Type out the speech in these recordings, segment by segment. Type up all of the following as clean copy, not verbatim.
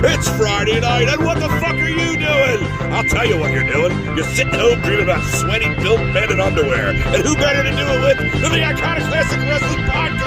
It's Friday night, and what the fuck are you doing? I'll tell you what you're doing. You're sitting home dreaming about sweaty, built men in underwear. And who better to do it with than the Iconoclastic Wrestling Podcast?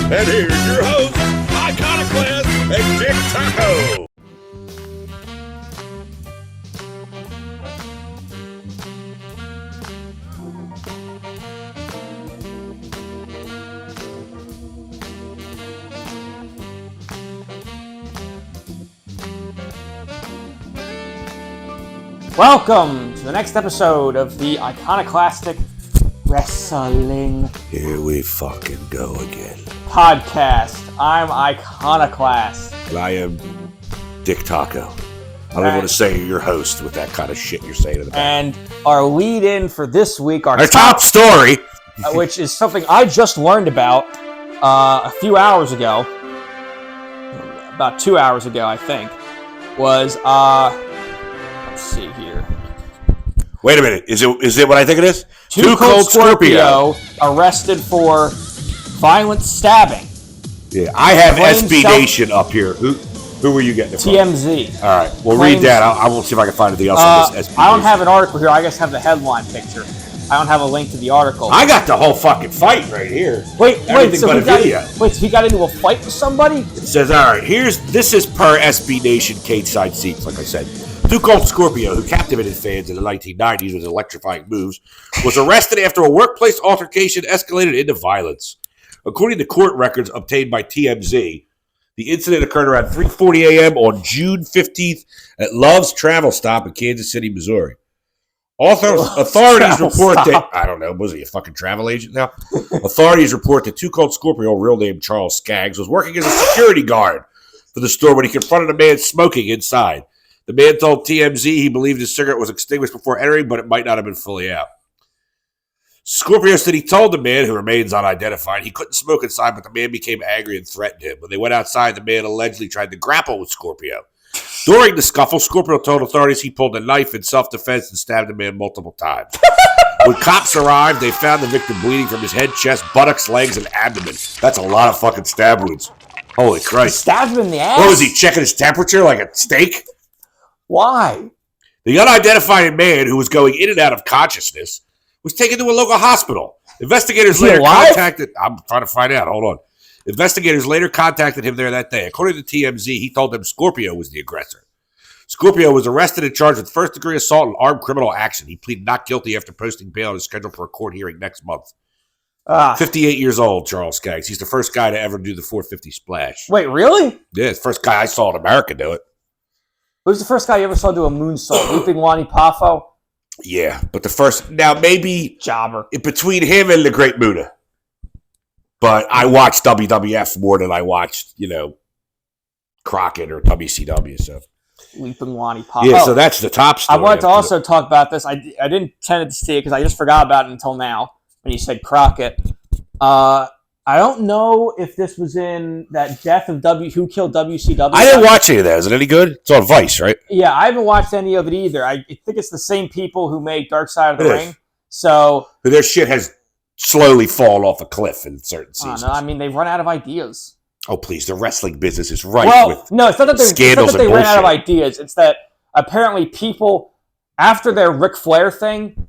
And here's your host, Iconoclast and Dick Taco. Welcome to the next episode of the Iconoclastic Wrestling Here we fucking go again. Podcast. I'm Iconoclast. And I am Dick Taco. I don't even want to say your host with that kind of shit you're saying in the back. And our lead-in for this week, our top story, which is something I just learned about a few hours ago, about 2 hours ago, I think, was, let's see here. Wait a minute. Is it what I think it is? Too Cold Scorpio arrested for violent stabbing. Yeah, I have SB Nation up here. Who were you getting it from? TMZ. All right, well, read that. I will see if I can find anything else on this SB I don't have an article here. I just have the headline picture. I don't have a link to the article. I got the whole fucking fight right here. Wait, so he got into a fight with somebody? It says, all right, this is per SB Nation cage side seats, like I said. Too Cold Scorpio, who captivated fans in the 1990s with electrifying moves, was arrested after a workplace altercation escalated into violence. According to court records obtained by TMZ, the incident occurred around 3:40 a.m. on June 15th at Love's Travel Stop in Kansas City, Missouri. Authorities report that... I don't know, was he a fucking travel agent now? Authorities report that Too Cold Scorpio, real name Charles Skaggs, was working as a security guard for the store when he confronted a man smoking inside. The man told TMZ he believed his cigarette was extinguished before entering, but it might not have been fully out. Scorpio said he told the man, who remains unidentified, he couldn't smoke inside, but the man became angry and threatened him. When they went outside, the man allegedly tried to grapple with Scorpio. During the scuffle, Scorpio told authorities he pulled a knife in self-defense and stabbed the man multiple times. When cops arrived, they found the victim bleeding from his head, chest, buttocks, legs, and abdomen. That's a lot of fucking stab wounds. Holy Christ. Stabbed him in the ass? What was he, checking his temperature like a steak? Why? The unidentified man, who was going in and out of consciousness, was taken to a local hospital. Investigators later contacted... I'm trying to find out. Hold on. Investigators later contacted him there that day. According to TMZ, he told them Scorpio was the aggressor. Scorpio was arrested and charged with first-degree assault and armed criminal action. He pleaded not guilty after posting bail and is scheduled for a court hearing next month. 58 years old, Charles Skaggs. He's the first guy to ever do the 450 splash. Wait, really? Yeah, it's the first guy I saw in America do it. Who's the first guy you ever saw do a moonsault? Looping Wani Pafo? Yeah, but the first... Now, maybe... Jobber. Between him and the Great Muta. But I watched WWF more than I watched, Crockett or WCW, so... Leaping Wani Pafo. Yeah, so that's the top story. I wanted to also talk about this. I didn't tend to see it because I just forgot about it until now when you said Crockett. I don't know if this was in that death of Who Killed WCW. I didn't watch any of that. Is it any good? It's on Vice, right? Yeah, I haven't watched any of it either. I think it's the same people who made Dark Side of the Ring. So their shit has slowly fallen off a cliff in certain seasons. I mean, they've run out of ideas. Oh, please. The wrestling business is rife with no, it's not that they ran out of ideas. It's that apparently people, after their Ric Flair thing,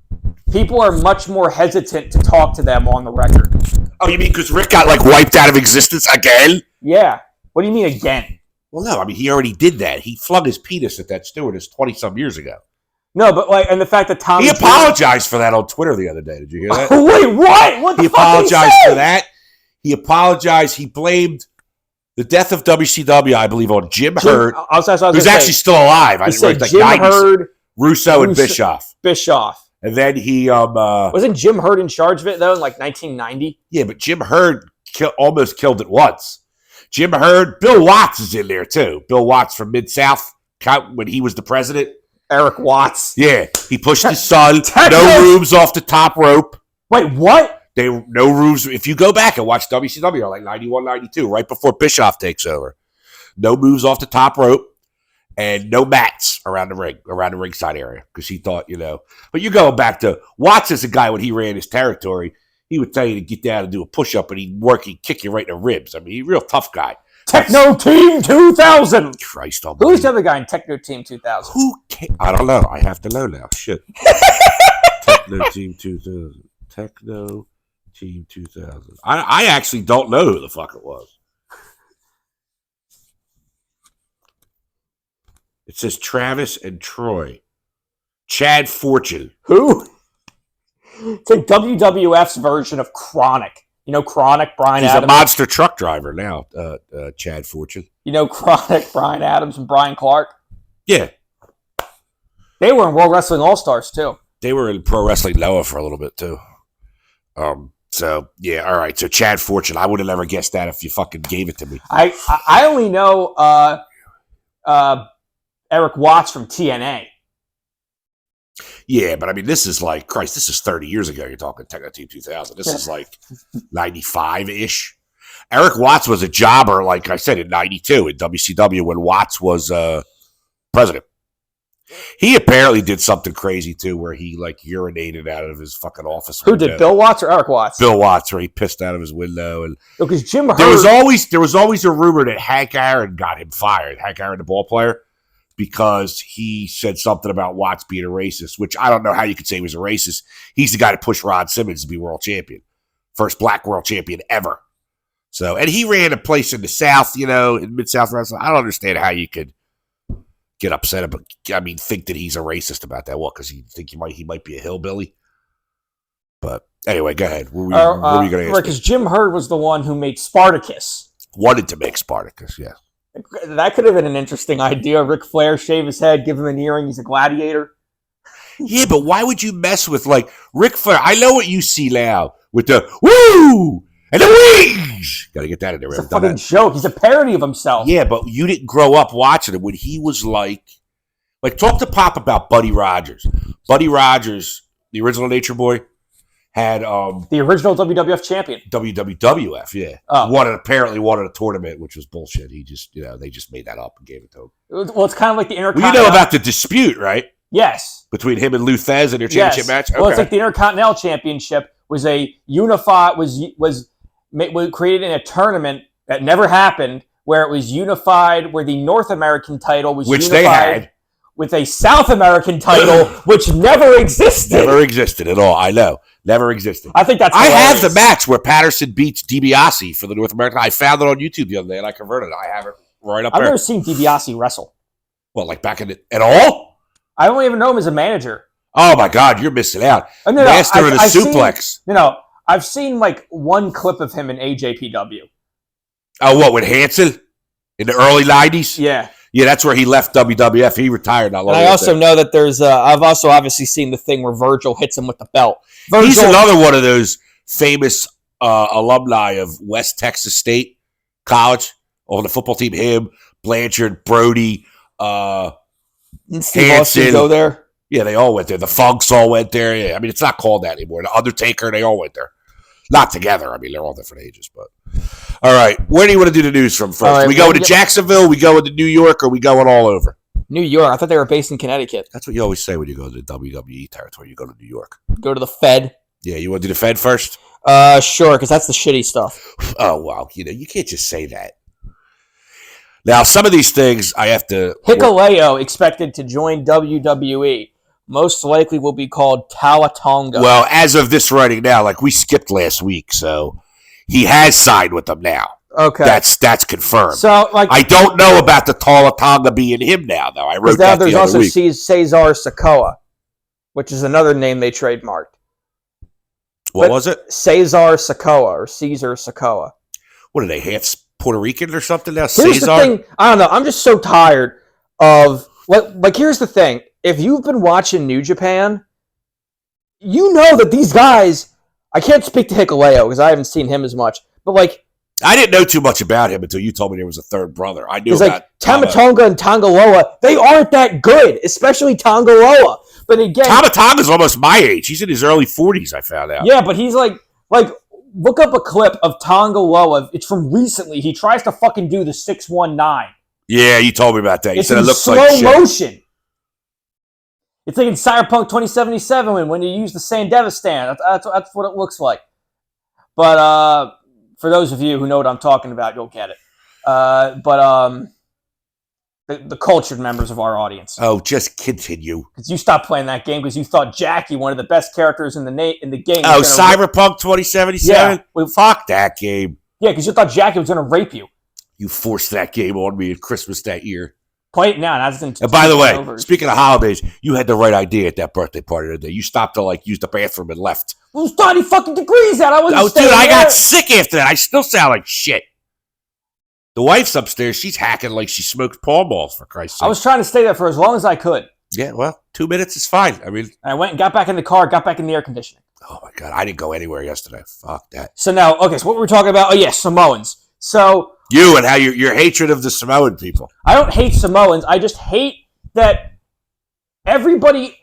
people are much more hesitant to talk to them on the record. Oh, you mean because Rick got, wiped out of existence again? Yeah. What do you mean again? Well, no. I mean, he already did that. He flung his penis at that stewardess 20-some years ago. No, but, and the fact that Tommy... He apologized for that on Twitter the other day. Did you hear that? Wait, what? What the fuck did he say? He apologized for that. He apologized. He blamed the death of WCW, I believe, on Jim Herd, who's actually still alive. I didn't write the Jim 90s. Herd, Russo and Bischoff. And then he... wasn't Jim Herd in charge of it, though, in 1990? Yeah, but Jim Herd almost killed it once. Jim Herd, Bill Watts is in there, too. Bill Watts from Mid-South, when he was the president. Eric Watts. Yeah, he pushed his son. No rooms off the top rope. Wait, what? No roofs. If you go back and watch WCW, like 91, 92, right before Bischoff takes over, no moves off the top rope and no mats around the ringside area because he thought, But you go back to Watts as a guy when he ran his territory, he would tell you to get down and do a push-up and he'd kick you right in the ribs. I mean, he's a real tough guy. Techno Team 2000. Christ almighty. Who's the other guy in Techno Team 2000? I don't know. I have to know now. Shit. Techno Team 2000. Techno Team 2000. I actually don't know who the fuck it was. It says Travis and Troy. Chad Fortune. Who? It's like WWF's version of Chronic. You know Chronic, Brian He's Adams? He's a monster truck driver now, Chad Fortune. You know Chronic, Brian Adams, and Brian Clark? Yeah. They were in World Wrestling All-Stars, too. They were in Pro Wrestling Noah for a little bit, too. So, yeah, all right. So, Chad Fortune. I would have never guessed that if you fucking gave it to me. I only know Eric Watts from TNA. Yeah, but I mean, this is like, Christ, this is 30 years ago. You're talking Techno Team 2000. This is like 95-ish. Eric Watts was a jobber, like I said, in 92 in WCW when Watts was president. He apparently did something crazy, too, where he, urinated out of his fucking office window. Who did, Bill Watts or Eric Watts? Bill Watts, where he pissed out of his window. And because Jim Herd... There was always a rumor that Hank Aaron got him fired. Hank Aaron, the ball player. Because he said something about Watts being a racist, which I don't know how you could say he was a racist. He's the guy that pushed Ron Simmons to be world champion. First black world champion ever. So, and he ran a place in the South, in Mid-South Wrestling. I don't understand how you could get upset about, think that he's a racist about that. What, because you think he might be a hillbilly? But anyway, go ahead. What were you going to ask? Because Jim Herd was the one who made Spartacus. Wanted to make Spartacus, yeah. That could have been an interesting idea. Ric Flair shave his head, give him an earring. He's a gladiator. Yeah, but why would you mess with Ric Flair? I know what you see now with the woo and the wings. Got to get that in there. It's a fucking joke. He's a parody of himself. Yeah, but you didn't grow up watching it when he was talk to Pop about Buddy Rogers. Buddy Rogers, the original Nature Boy, had the original WWF champion. WWF, yeah. Apparently wanted a tournament, which was bullshit. He just, they just made that up and gave it to him. Well, it's kind of like the Intercontinental. Well, you know about the dispute, right? Yes. Between him and Lou Thez in their championship match? Well, it's like the Intercontinental Championship was a unified, was created in a tournament that never happened, where it was unified, where the North American title was which unified. They had. With a South American title, which never existed. Never existed at all. I know. Never existed. I think that's hilarious. I have the match where Patterson beats DiBiase for the North American. I found it on YouTube the other day, and I converted it. I have it right up there. I've never seen DiBiase wrestle. Well, back in at all? I don't even know him as a manager. Oh, my God. You're missing out. Master of the suplex. I've seen, one clip of him in AJPW. Oh, what, with Hanson? In the early 90s? Yeah. Yeah, that's where he left WWF. He retired not long ago. And I also know that there's, I've also obviously seen the thing where Virgil hits him with the belt. He's another one of those famous alumni of West Texas State College on the football team. Him, Blanchard, Brody, Hanson. Go there? Yeah, they all went there. The Funks all went there. Yeah, it's not called that anymore. The Undertaker, they all went there. Not together. They're all different ages, but. All right. Where do you want to do the news from first? Right, we go into Jacksonville, we go into New York, or we going all over? New York. I thought they were based in Connecticut. That's what you always say when you go to the WWE territory. You go to New York. Go to the Fed. Yeah, you want to do the Fed first? Sure, because that's the shitty stuff. Oh, well, you can't just say that. Now, some of these things I have to... Hikuleo expected to join WWE. Most likely will be called Tawatonga. Well, as of this writing now, we skipped last week, so he has signed with them now. Okay. That's confirmed. So, I don't know about the Tawatonga being him now, though. I wrote that the other week. There's also Cesar Sikoa, which is another name they trademarked. What was it? Cesar Sikoa or Caesar Sikoa. What are they, half Puerto Rican or something now? Here's the thing. I don't know. I'm just so tired of... here's the thing. If you've been watching New Japan, you know that these guys... I can't speak to Hikuleo because I haven't seen him as much. But, I didn't know too much about him until you told me there was a third brother. I knew about Tamatonga and Tongaloa. They aren't that good, especially Tongaloa. But again... Tamatonga's almost my age. He's in his early 40s, I found out. Yeah, but he's Like, look up a clip of Tonga Loa. It's from recently. He tries to fucking do the 619. Yeah, you told me about that. You It's said in it looks slow like shit. motion. It's like in Cyberpunk 2077 when you use the Sandeva stand. That's what it looks like. But for those of you who know what I'm talking about, you'll get it. The cultured members of our audience. Oh, just continue. Because you stopped playing that game because you thought Jackie, one of the best characters in the game. Oh, Cyberpunk 2077? Yeah. Fuck that game. Yeah, because you thought Jackie was going to rape you. You forced that game on me at Christmas that year. Play it now. And by the way, speaking of holidays, you had the right idea at that birthday party today. You stopped to use the bathroom and left. It was 30 fucking degrees out. I wasn't dude, I got sick after that. I still sound like shit. The wife's upstairs. She's hacking like she smoked Pall Malls, for Christ's sake. I was trying to stay there for as long as I could. Yeah, well, 2 minutes is fine. I mean, I went and got back in the car, got back in the air conditioning. Oh, my God. I didn't go anywhere yesterday. Fuck that. So now, okay, so what we're talking about, Samoans. So you and how your hatred of the Samoan people. I don't hate Samoans. I just hate that everybody,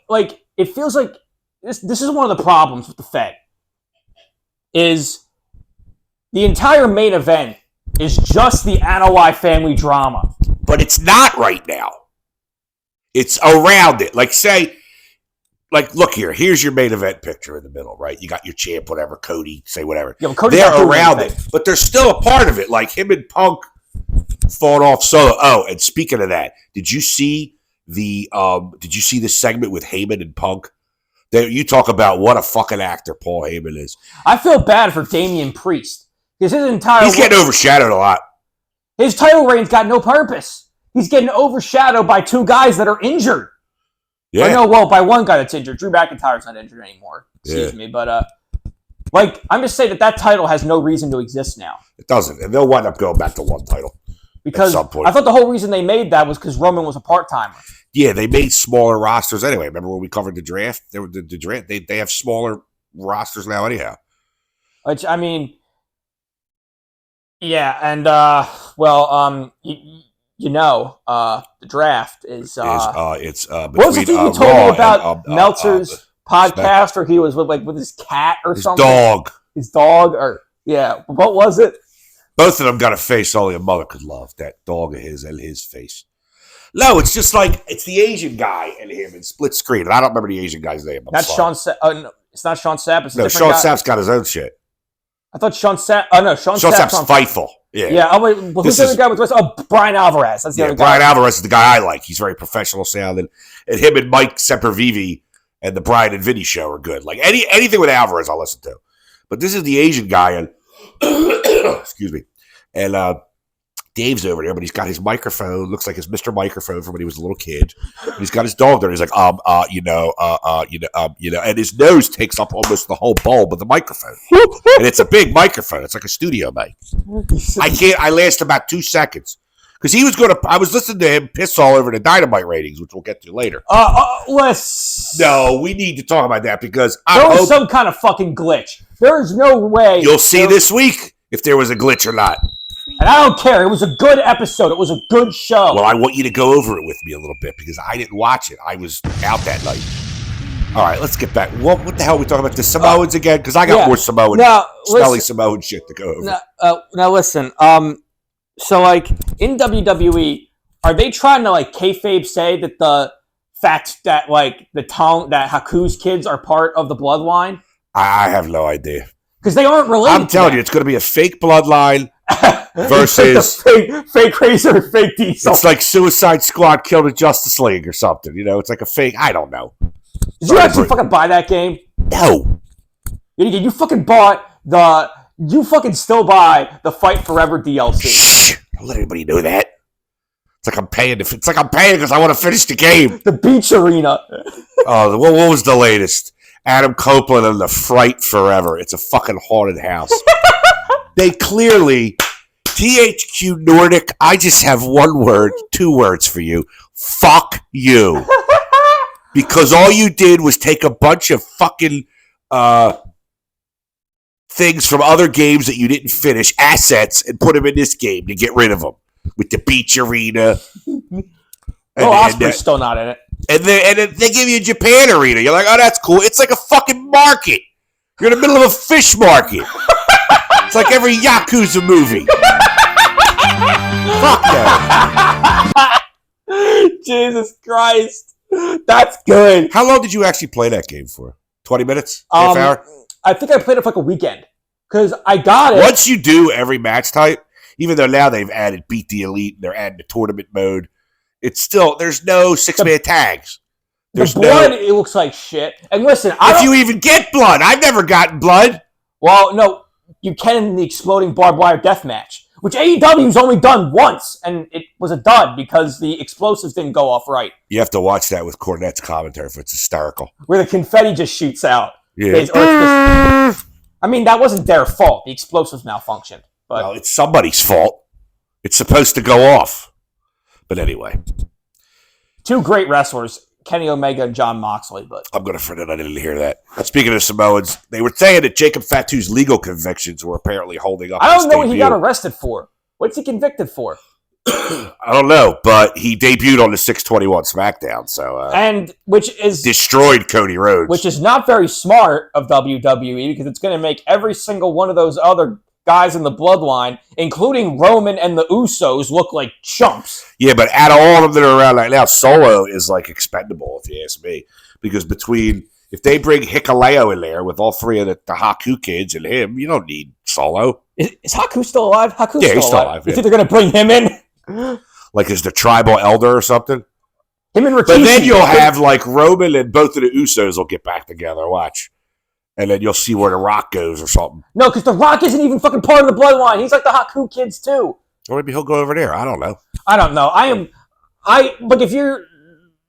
it feels like this is one of the problems with the Fed, is the entire main event is just the Anoa'i family drama. But it's not right now. It's around it. Look here. Here's your main event picture in the middle, right? You got your champ, whatever, Cody, say whatever. Yeah, but they're around it. But they're still a part of it. Like him and Punk fought off solo. Oh, and speaking of that, did you see the segment with Heyman and Punk? You talk about what a fucking actor Paul Heyman is. I feel bad for Damian Priest. Because he's getting overshadowed a lot. His title reign's got no purpose. He's getting overshadowed by two guys that are injured. Yeah. By one guy that's injured. Drew McIntyre's not injured anymore. Excuse me. But, I'm just saying that title has no reason to exist now. It doesn't. And they'll wind up going back to one title. Because I thought the whole reason they made that was because Roman was a part-timer. Yeah, they made smaller rosters anyway. Remember when we covered the draft? The draft. They have smaller rosters now anyhow. Which, I mean... Yeah, and the draft is. It's what was the thing you told me about Meltzer's podcast, where he was with his cat or something? His dog, what was it? Both of them got a face only a mother could love. That dog of his and his face. No, it's just it's the Asian guy and him in split screen. And I don't remember the Asian guy's name. That's Sean Sapp. No, it's not Sean Sapp. It's Sean Sapp's got his own shit. I thought Sean Sapp. Oh no, Sean Sapp's Fightful. Yeah. Yeah. Who's the other guy with the rest? Oh, Brian Alvarez. That's the other guy. Brian Alvarez is the guy I like. He's very professional sounding, and him and Mike Sempervive and the Brian and Vinny show are good. Like anything with Alvarez, I'll listen to. But this is the Asian guy, and excuse me, and Dave's over there, but he's got his microphone. Looks like his Mr. Microphone from when he was a little kid. And he's got his dog there. And he's like, and his nose takes up almost the whole bulb of the microphone. And it's a big microphone. It's like a studio mic. I last about 2 seconds. Because I was listening to him piss all over the Dynamite ratings, which we'll get to later. No, we need to talk about that because there was some kind of fucking glitch. There's no way. You'll see this week if there was a glitch or not. And I don't care. It was a good episode. It was a good show. Well, I want you to go over it with me a little bit because I didn't watch it. I was out that night. All right, let's get back. What the hell are we talking about? The Samoans again? Because I got more Samoan, smelly Samoan shit to go over. Now listen. So in WWE, are they trying to kayfabe say that the fact that that Haku's kids are part of the bloodline? I have no idea. Because they aren't related. I'm telling you, it's going to be a fake bloodline. Versus fake Razor, fake Diesel. It's like Suicide Squad killed a Justice League or something. It's like a fake. I don't know. Did you actually fucking buy that game? No. You fucking bought the. You fucking still buy the Fight Forever DLC. Shh! Don't let anybody know that. It's like I'm paying. It's like I'm paying because I want to finish the game. The Beach Arena. Oh, what was the latest? Adam Copeland and the Fright Forever. It's a fucking haunted house. They clearly. THQ Nordic, I just have 2 words for you. Fuck you. Because all you did was take a bunch of fucking things from other games that you didn't finish, assets, and put them in this game to get rid of them. With the Beach Arena. Osprey's still not in it. And then they give you a Japan Arena. You're like, oh, that's cool. It's like a fucking market. You're in the middle of a fish market. It's like every Yakuza movie. Fuck that. Jesus Christ. That's good. How long did you actually play that game for? 20 minutes? Half hour? I think I played it for like a weekend. Because I got it. Once you do every match type, even though now they've added Beat the Elite, they're adding the tournament mode, it's still, there's no 6-man tags. There's the blood, it looks like shit. And listen, if you even get blood, I've never gotten blood. Well, no, you can in the exploding barbed wire death match, which AEW's only done once, and it was a dud because the explosives didn't go off right. You have to watch that with Cornette's commentary, for it's hysterical. Where the confetti just shoots out. Yeah. I mean, that wasn't their fault. The explosives malfunctioned. But well, it's somebody's fault. It's supposed to go off. But anyway. Two great wrestlers, Kenny Omega and Jon Moxley. But I'm going to forget I didn't hear that. Speaking of Samoans, they were saying that Jacob Fatu's legal convictions were apparently holding up. I don't know what he got arrested for. What's he convicted for? I don't know, but he debuted on the 621 SmackDown, so and which is destroyed Cody Rhodes, which is not very smart of WWE because it's going to make every single one of those other guys in the bloodline, including Roman and the Usos, look like chumps. Yeah, but out of all of them that are around right now, Solo is like expendable, if you ask me, because between if they bring Hikuleo in there with all three of the Haku kids and him, you don't need Solo. Is Haku still alive? Haku's he's still alive. You think they're going to bring him in? Like as the tribal elder or something? Him and Rikishi. But then you'll have like Roman and both of the Usos will get back together. Watch. And then you'll see where The Rock goes or something. No, because The Rock isn't even fucking part of the bloodline. He's like the Haku kids too. Or maybe he'll go over there. I don't know. But if you're...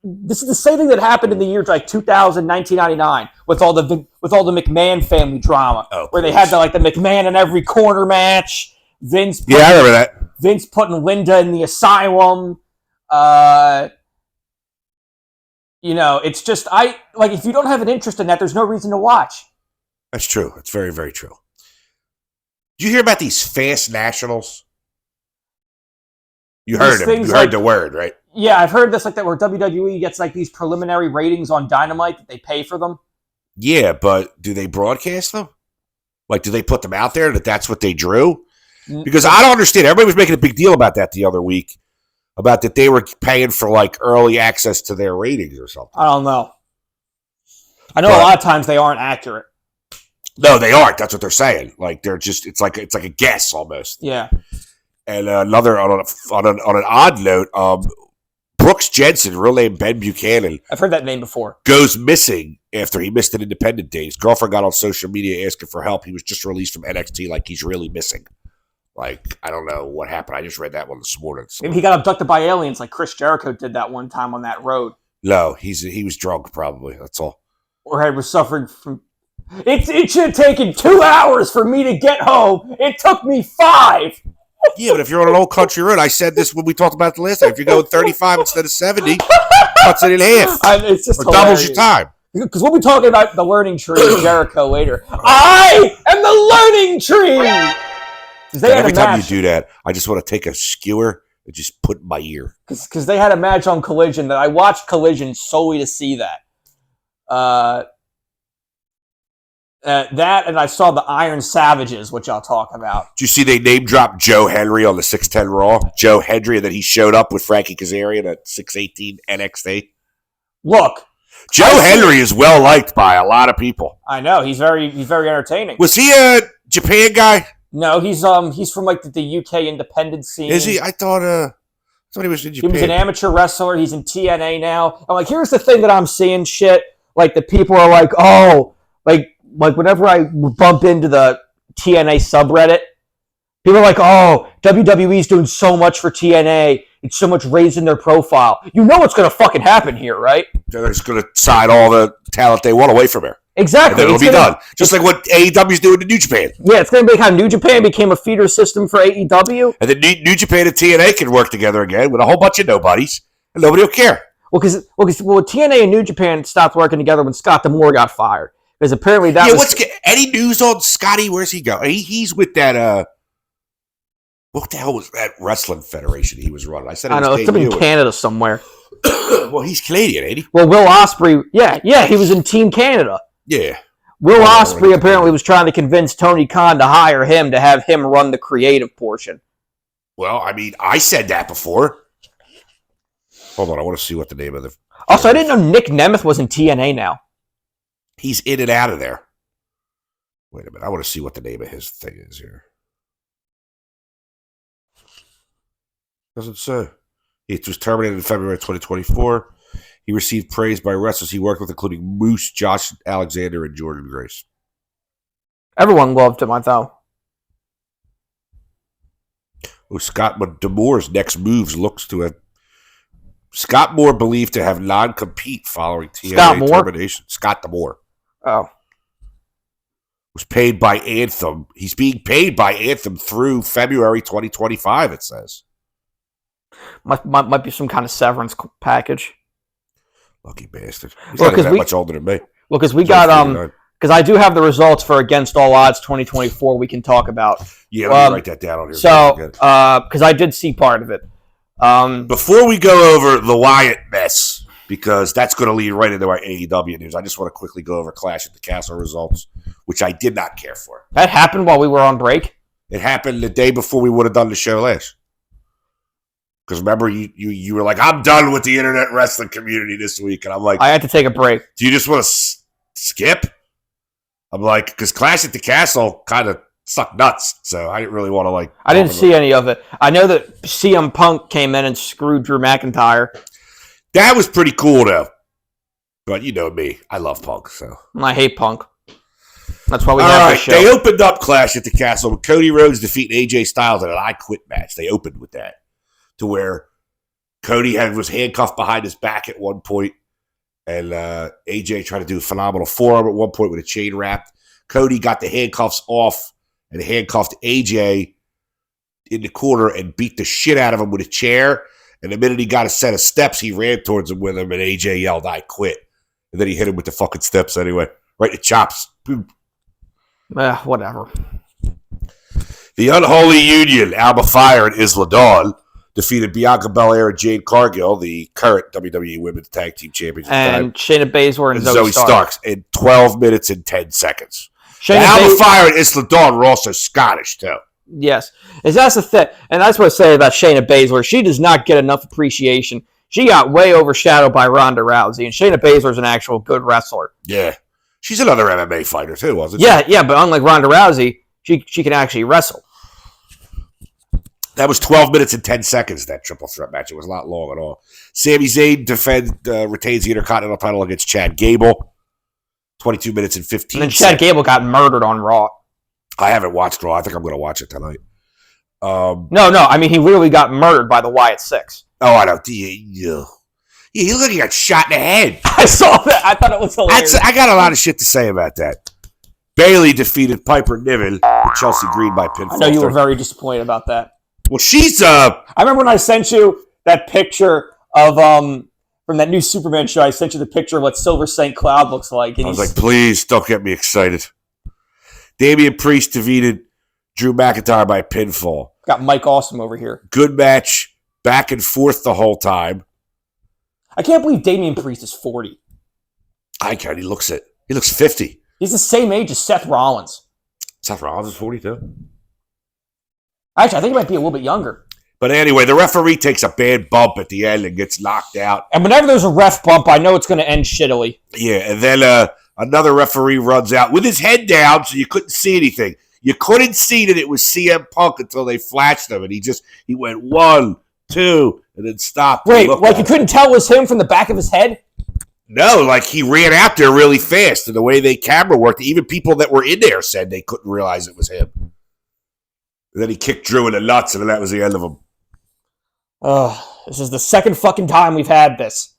This is the same thing that happened in the year like 2000, 1999 with all the McMahon family drama. Where they had the McMahon in every corner match. I remember that. Vince putting Linda in the asylum. It's just if you don't have an interest in that, there's no reason to watch. That's true. It's very, very true. Did you hear about these fast nationals? You heard them. You heard the word, right? Yeah, I've heard this that where WWE gets these preliminary ratings on Dynamite that they pay for them. Yeah, but do they broadcast them? Do they put them out there that's what they drew? Because I don't understand. Everybody was making a big deal about that the other week, about that they were paying for early access to their ratings or something. I don't know. I know a lot of times they aren't accurate. No, they aren't. That's what they're saying. They're just it's like a guess almost. Yeah. And another on an odd note, Brooks Jensen, real name Ben Buchanan. I've heard that name before. Goes missing after he missed an independent day. His girlfriend got on social media asking for help. He was just released from NXT. He's really missing. I don't know what happened. I just read that one this morning. So. Maybe he got abducted by aliens like Chris Jericho did that one time on that road. No, he was drunk probably. That's all. Or he was suffering from... It should have taken 2 hours for me to get home. It took me 5. Yeah, but if you're on an old country road, I said this when we talked about it the last time. If you're going 35 instead of 70, cuts it in half. It's just or doubles your time. Because we'll be talking about the learning tree of Jericho later. I am the learning tree! Every time you do that, I just want to take a skewer and just put it in my ear. Because they had a match on Collision that I watched Collision solely to see that. That and I saw the Iron Savages, which I'll talk about. Did you see they name dropped Joe Henry on the 610 Raw? Joe Henry, and then he showed up with Frankie Kazarian at 618 NXT. Look, Joe Henry is well liked by a lot of people. I know he's very entertaining. Was he a Japan guy? No, he's from the UK independent scene. Is he? I thought he was in Japan. He was an amateur wrestler. He's in TNA now. I'm here's the thing that I'm seeing shit. The people are whenever I bump into the TNA subreddit, people are WWE's doing so much for TNA. It's so much raising their profile. You know what's going to fucking happen here, right? They're just going to side all the talent they want away from her. Exactly. And then it'll be done. Just like what AEW's doing to New Japan. Yeah, it's going to be how New Japan became a feeder system for AEW. And then New Japan and TNA can work together again with a whole bunch of nobodies, and nobody will care. Well, TNA and New Japan stopped working together when Scott D'Amore got fired. Because apparently that was... any news on Scotty? Where's he go? He's with that... What the hell was that wrestling federation he was running? I said I know, it's in Canada somewhere. Well, he's Canadian, ain't he? Well, Will Ospreay... Yeah, he was in Team Canada. Yeah. Will Ospreay apparently was trying to convince Tony Khan to hire him to have him run the creative portion. Well, I mean, I said that before. Hold on, I want to see what the name of the... Also, I didn't know Nick Nemeth was in TNA now. He's in and out of there. Wait a minute, I want to see what the name of his thing is here. Doesn't say. It was terminated in February 2024. He received praise by wrestlers he worked with, including Moose, Josh Alexander, and Jordan Grace. Everyone loved him, I thought. Oh, Scott D'Amore's next moves looks to have... Scott Moore believed to have non-compete following TNA termination. Scott D'Amore. Oh. Was paid by Anthem. He's being paid by Anthem through February 2025, it says. Might be some kind of severance package. Lucky bastard. He's not even that much older than me. Well, because we got because I do have the results for Against All Odds 2024 we can talk about. Yeah, let me write that down on here. So, because I did see part of it. Before we go over the Wyatt mess, because that's going to lead right into our AEW news, I just want to quickly go over Clash at the Castle results, which I did not care for. That happened while we were on break? It happened the day before we would have done the show last. Because remember, you were like, I'm done with the internet wrestling community this week. And I'm like... I had to take a break. Do you just want to skip? I'm like, because Clash at the Castle kind of sucked nuts. So I didn't really want to like... I didn't see any of it. I know that CM Punk came in and screwed Drew McIntyre. That was pretty cool, though. But you know me. I love Punk, so... I hate Punk. That's why we have this show. They opened up Clash at the Castle with Cody Rhodes defeating AJ Styles in an I Quit match. They opened with that. To where Cody was handcuffed behind his back at one point, and AJ tried to do a phenomenal forearm at one point with a chain wrap. Cody got the handcuffs off and handcuffed AJ in the corner and beat the shit out of him with a chair. And the minute he got a set of steps, he ran towards him with him, and AJ yelled, "I quit." And then he hit him with the fucking steps anyway. Right in the chops. Boom. Whatever. The Unholy Union, Alba Fire and Isla Dawn, defeated Bianca Belair and Jade Cargill, the current WWE Women's Tag Team Champions. And Shayna Baszler and Zoe Starks in 12 minutes and 10 seconds. Shayna Alba Fire and Isla Dawn were also Scottish, too. Yes. That's the thing. And that's what I say about Shayna Baszler. She does not get enough appreciation. She got way overshadowed by Ronda Rousey, and Shayna Baszler is an actual good wrestler. Yeah. She's another MMA fighter, too, wasn't she? Yeah, but unlike Ronda Rousey, she can actually wrestle. That was 12 minutes and 10 seconds, that triple threat match. It was not long at all. Sami Zayn retains the Intercontinental title against Chad Gable. 22 minutes and 15 seconds. And then Chad Gable got murdered on Raw. I haven't watched Raw. I think I'm going to watch it tonight. No. I mean, he literally got murdered by the Wyatt Six. Oh, I know. Yeah, he looked like he got shot in the head. I saw that. I thought it was hilarious. I got a lot of shit to say about that. Bayley defeated Piper Niven and Chelsea Green by pinfall. I know you were very disappointed about that. Well, she's I remember when I sent you that picture of from that new Superman show. I sent you the picture of what Silver St. Cloud looks like. And I was like, please don't get me excited. Damian Priest defeated Drew McIntyre by pinfall. Got Mike Awesome over here. Good match, back and forth the whole time. I can't believe Damian Priest is 40. I can't. He looks 50. He's the same age as Seth Rollins. Seth Rollins is 42. Actually, I think he might be a little bit younger. But anyway, the referee takes a bad bump at the end and gets knocked out. And whenever there's a ref bump, I know it's going to end shittily. Yeah, and then another referee runs out with his head down, so you couldn't see anything. You couldn't see that it was CM Punk until they flashed him, and he went 1, 2, and then stopped. Wait, like you couldn't tell it was him from the back of his head? No, like he ran out there really fast, and the way they camera worked, even people that were in there said they couldn't realize it was him. And then he kicked Drew in the nuts, and then that was the end of him. This is the second fucking time we've had this.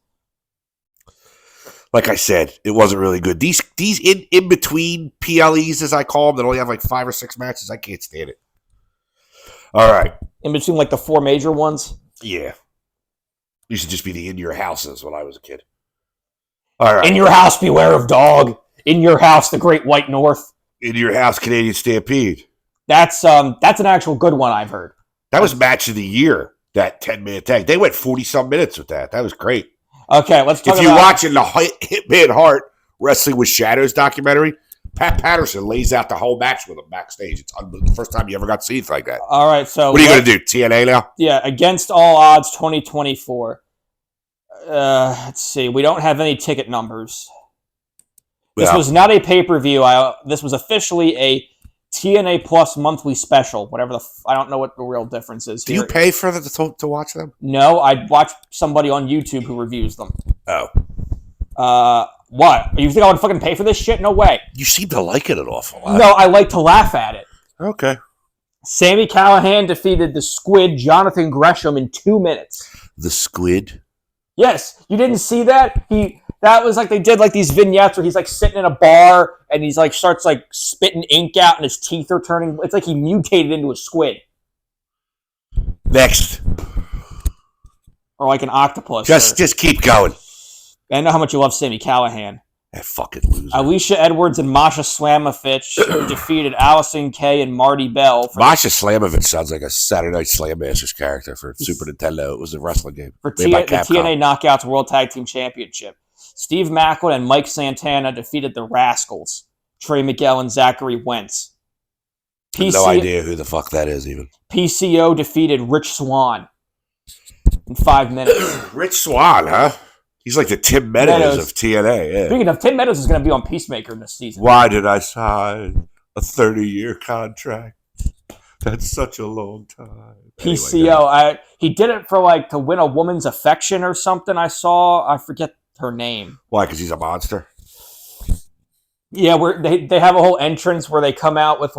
Like I said, it wasn't really good. These in between PLEs, as I call them, that only have like 5 or 6 matches, I can't stand it. All right. In between like the 4 major ones? Yeah. Used to just be the in your houses when I was a kid. All right. In your house, beware of dog. In your house, the Great White North. In your house, Canadian Stampede. That's an actual good one I've heard. That was match of the year, that 10-man tag. They went 40-some minutes with that. That was great. Okay, let's talk about... If you're watching the Hitman Hart Wrestling with Shadows documentary, Pat Patterson lays out the whole match with him backstage. It's the first time you ever got to see it like that. All right, so what are you going to do? TNA now? Yeah, Against All Odds 2024. Let's see. We don't have any ticket numbers. This was not a pay-per-view. This was officially a TNA Plus monthly special. Whatever I don't know what the real difference is. Do you pay for to watch them? No, I watch somebody on YouTube who reviews them. Oh. What? You think I would fucking pay for this shit? No way. You seem to like it an awful lot. No, I like to laugh at it. Okay. Sami Callihan defeated the Squid, Jonathan Gresham, in 2 minutes. The Squid? Yes. You didn't see that? That was like they did like these vignettes where he's like sitting in a bar and he's like starts like spitting ink out and his teeth are turning. It's like he mutated into a squid. Next. Or like an octopus. Just keep going. I know how much you love Sami Callihan. That fucking loser. Alicia Edwards and Masha Slamovich defeated Allison Kay and Marty Bell. Masha Slamovich sounds like a Saturday Night Slam Masters character for Super Nintendo. It was a wrestling game. For the TNA Knockouts World Tag Team Championship. Steve Macklin and Mike Santana defeated the Rascals. Trey Miguel and Zachary Wentz. No idea who the fuck that is even. PCO defeated Rich Swann in 5 minutes. Rich Swann, huh? He's like the Tim Meadows of TNA. Yeah. Speaking of, Tim Meadows is going to be on Peacemaker this season. Why did I sign a 30-year contract? That's such a long time. PCO. Anyway, he did it for to win a woman's affection or something. I saw. I forget her name. Why? Because he's a monster. Yeah, where they have a whole entrance where they come out with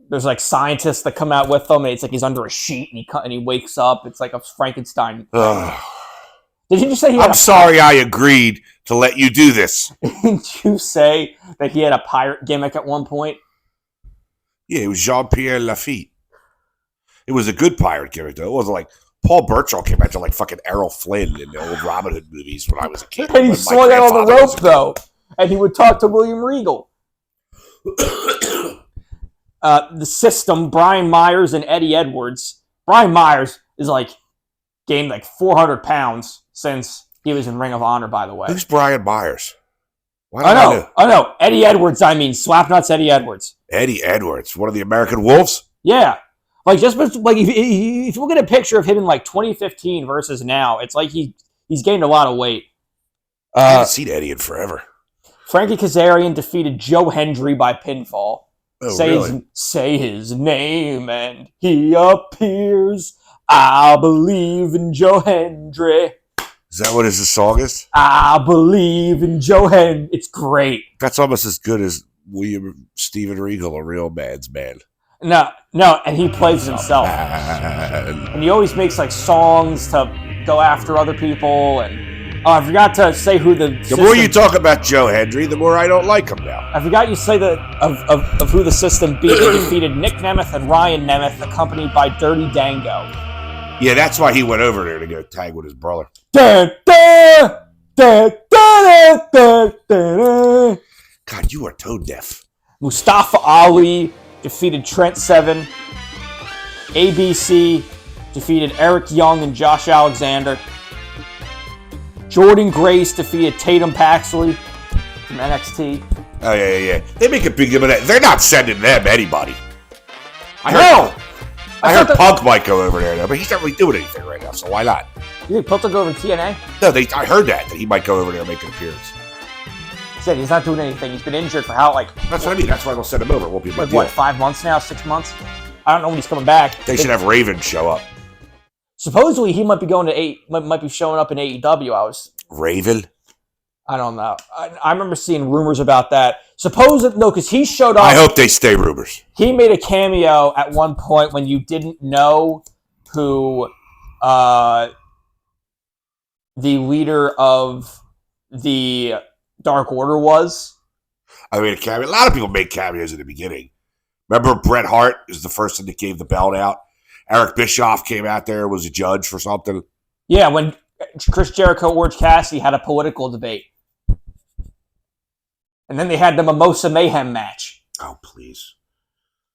there's like scientists that come out with them, and it's like he's under a sheet and he wakes up. It's like a Frankenstein. Did you just say I'm sorry I agreed to let you do this. Didn't you say that he had a pirate gimmick at one point? Yeah, it was Jean-Pierre Lafitte. It was a good pirate gimmick, though. It wasn't like Paul Burchill came out to like fucking Errol Flynn in the old Robin Hood movies when I was a kid. And he swung out on the rope, though. And he would talk to William Regal. The System, Brian Myers and Eddie Edwards. Brian Myers is gained 400 pounds since he was in Ring of Honor, by the way. Who's Brian Myers? I know. Eddie Edwards, Slapnuts Eddie Edwards. Eddie Edwards, one of the American Wolves? Yeah. If you look at a picture of him in 2015 versus now, it's like he's gained a lot of weight. I haven't seen Eddie in forever. Frankie Kazarian defeated Joe Hendry by pinfall. Oh, say his name and he appears. I believe in Joe Hendry. Is that what his song is? I believe in Joe Hendry. It's great. That's almost as good as Steven Regal, a real man's man. No, and he plays himself. And he always makes songs to go after other people. And I forgot to say who the more you talk about Joe Hendry, the more I don't like him now. I forgot you say of who the System beat. They defeated Nick Nemeth and Ryan Nemeth, accompanied by Dirty Dango. Yeah, that's why he went over there to go tag with his brother. God, you are tone deaf. Mustafa Ali defeated Trent Seven. ABC defeated Eric Young and Josh Alexander. Jordan Grace defeated Tatum Paxley from NXT. Oh, yeah. They make a big deal of that. They're not sending them anybody. I know. I heard Punk might go over there, though, but he's not really doing anything right now, so why not? You think Punk will go over to TNA? No, I heard that he might go over there and make an appearance. He said he's not doing anything. He's been injured for how, That's what I mean. That's why they'll send him over. It won't be a big deal. 5 months now? 6 months? I don't know when he's coming back. They should have Raven show up. Supposedly, he might be going to might be showing up in AEW. Raven? I don't know. I remember seeing rumors about that. Because he showed up. I hope they stay rumors. He made a cameo at one point when you didn't know who the leader of the Dark Order was. I made a cameo. A lot of people make cameos in the beginning. Remember Bret Hart is the first one that gave the belt out? Eric Bischoff came out there, was a judge for something. Yeah, when Chris Jericho, Orange Cassidy had a political debate. And then they had the Mimosa Mayhem match. Oh, please.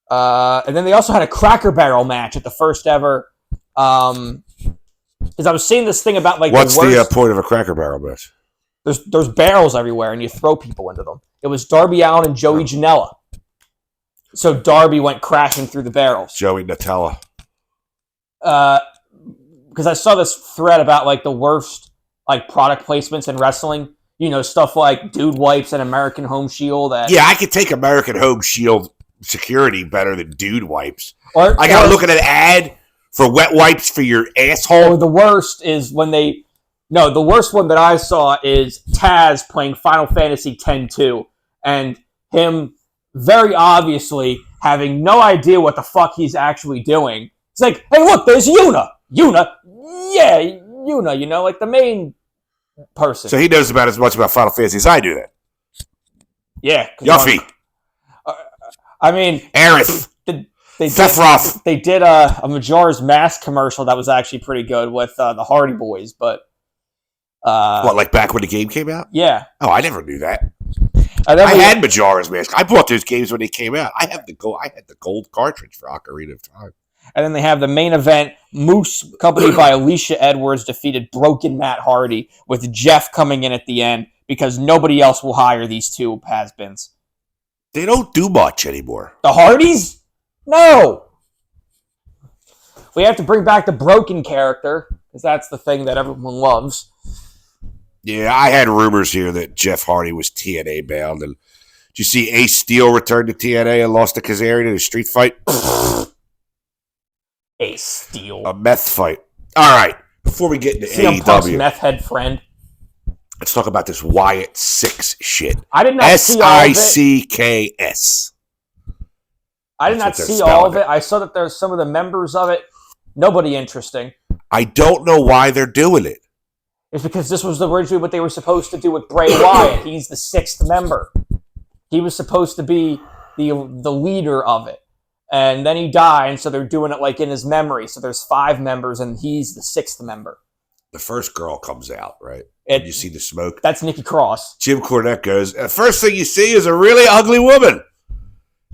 And then they also had a Cracker Barrel match at the first ever. Because I was seeing this thing about what's the point of a Cracker Barrel match? There's barrels everywhere, and you throw people into them. It was Darby Allin and Joey Janela. So Darby went crashing through the barrels. Joey Nutella. Because I saw this thread about like the worst like product placements in wrestling. Stuff like Dude Wipes and American Home Shield. Yeah, I could take American Home Shield security better than Dude Wipes. I gotta look at an ad for wet wipes for your asshole. Or the worst is when they... No, the worst one that I saw is Taz playing Final Fantasy X-2, and him very obviously having no idea what the fuck he's actually doing. It's like, hey, look, there's Yuna. Yuna? Yeah, Yuna, like the main person. So he knows about as much about Final Fantasy as I do then. Yeah. Yuffie. I mean... Aerith. They did a Majora's Mask commercial that was actually pretty good with the Hardy Boys, but... what, like back when the game came out? Yeah. Oh, I never knew that. I had Majora's Mask. I bought those games when they came out. I had the gold cartridge for Ocarina of Time. And then they have the main event. Moose, accompanied by Alicia Edwards, defeated Broken Matt Hardy, with Jeff coming in at the end because nobody else will hire these two has-beens. They don't do much anymore. The Hardys? No. We have to bring back the Broken character because that's the thing that everyone loves. Yeah, I had rumors here that Jeff Hardy was TNA bound. And did you see Ace Steel return to TNA and lost to Kazarian in a street fight? Ace Steel. A meth fight. All right. Before we get into CM Punk's AEW, meth head friend. Let's talk about this Wyatt Six shit. I did not see all of it. SICKS. I did not see all of it. I saw that there's some of the members of it. Nobody interesting. I don't know why they're doing it. It's because this was originally what they were supposed to do with Bray Wyatt. He's the sixth member. He was supposed to be the leader of it. And then he died, and so they're doing it like in his memory. So there's 5 members, and he's the 6th member. The first girl comes out, right? And you see the smoke. That's Nikki Cross. Jim Cornette goes, the first thing you see is a really ugly woman.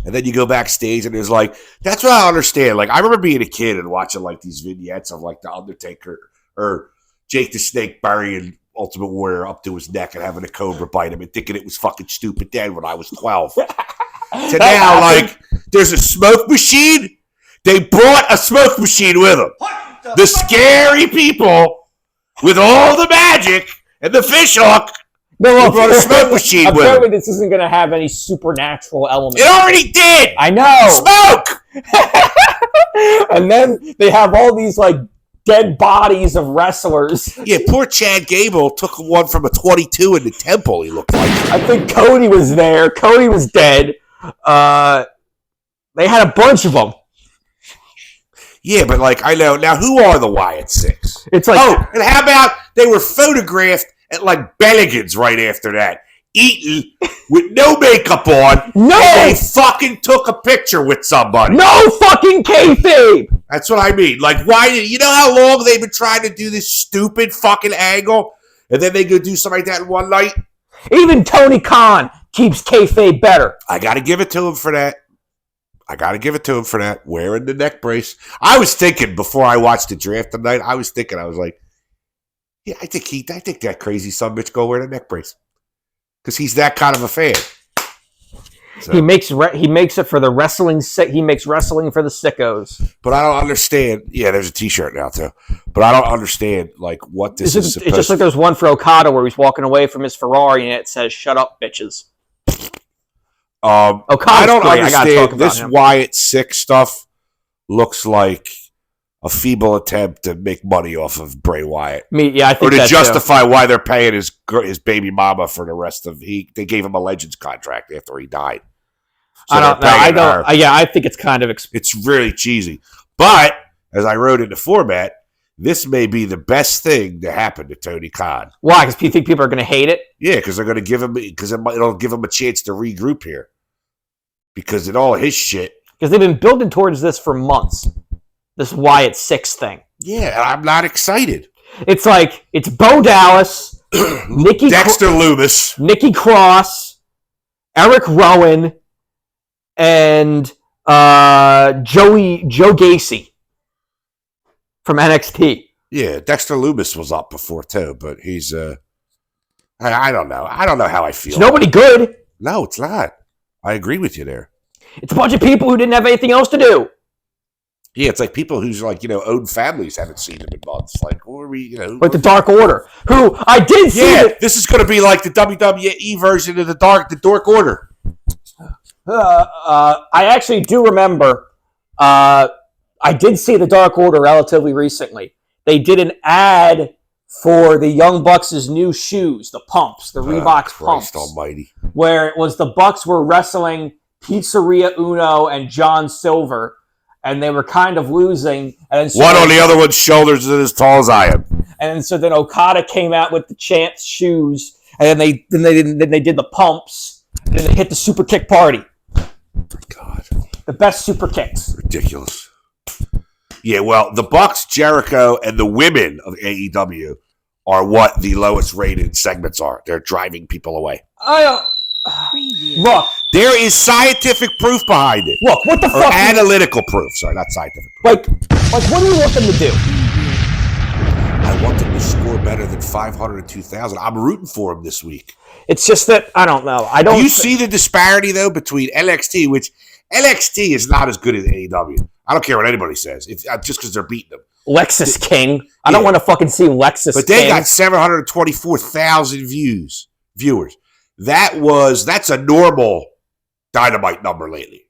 And then you go backstage, and there's like, that's what I understand. Like, I remember being a kid and watching like these vignettes of like The Undertaker or Jake the Snake burying Ultimate Warrior up to his neck and having a cobra bite him and thinking it was fucking stupid then when I was 12. To now, like, there's a smoke machine. They brought a smoke machine with them. The scary people with all the magic and the fish hook. No, brought a smoke machine with them. Apparently, this isn't going to have any supernatural elements. It already did. I know. Smoke. And then they have all these like dead bodies of wrestlers. Yeah, poor Chad Gable took one from a 22 in the temple. He looked like. I think Cody was there. Cody was dead. They had a bunch of them. Yeah, but like I know now, who are the Wyatt Six? It's like, and how about they were photographed at like Bennigan's right after that, eating with no makeup on. No, and they fucking took a picture with somebody. No fucking kayfabe. That's what I mean. Like, why? You know how long they've been trying to do this stupid fucking angle, and then they go do something like that in one night. Even Tony Khan keeps kayfabe better. I got to give it to him for that. Wearing the neck brace. I was thinking before I watched the draft tonight. I was like, yeah, I think that crazy son bitch go wear the neck brace because he's that kind of a fan. So. He makes it for the wrestling. He makes wrestling for the sickos. But I don't understand. Yeah, there's a T-shirt now too. But I don't understand like what this is supposed. It's just like there's one for Okada where he's walking away from his Ferrari and it says "Shut up, bitches." I don't understand. This Wyatt Six stuff looks like a feeble attempt to make money off of Bray Wyatt. I think or to justify why they're paying his baby mama for the rest of they gave him a Legends contract after he died. So I think it's kind of it's really cheesy. But as I wrote in the format, this may be the best thing to happen to Tony Khan. Why? Because you think people are going to hate it? Yeah, because they're going to give him it'll give him a chance to regroup here. Because in all his shit, because they've been building towards this for months. This Wyatt Six thing. Yeah, and I'm not excited. It's like it's Bo Dallas, Dexter Lumis, Nikki Cross, Eric Rowan, and Joe Gacy from NXT. Yeah, Dexter Lumis was up before too, but he's I don't know. I don't know how I feel. It's nobody good. No, it's not. I agree with you there. It's a bunch of people who didn't have anything else to do. Yeah, it's like people who's like, own families haven't seen them in months. Like, who are we, Like the Dark Order, who I did see. Yeah, this is going to be like the WWE version of the Dark Order. I actually do remember. I did see the Dark Order relatively recently. They did an ad for the Young Bucks' new shoes, the pumps, the Reebok Christ pumps. Almighty. Where it was the Bucks were wrestling Pizzeria Uno and John Silver, and they were kind of losing. And so one on the other one's shoulders is as tall as I am. And so then Okada came out with the Chance shoes, and then they did the pumps, and then they hit the super kick party. God, the best super kicks. Ridiculous. Yeah, well, the Bucks, Jericho, and the women of AEW are what the lowest rated segments are. They're driving people away. I don't. Look, there is scientific proof behind it. Look, what the or fuck? Analytical proof. Sorry, not scientific proof. Like, what do you want them to do? I want them to score better than 500 and 2,000. I'm rooting for them this week. It's just that I don't know. I don't. Do you see the disparity though between NXT, which NXT is not as good as AEW. I don't care what anybody says. Just because they're beating them. Lexus King. I don't want to fucking see Lexus. But they got 724,000 viewers. That's a normal Dynamite number lately.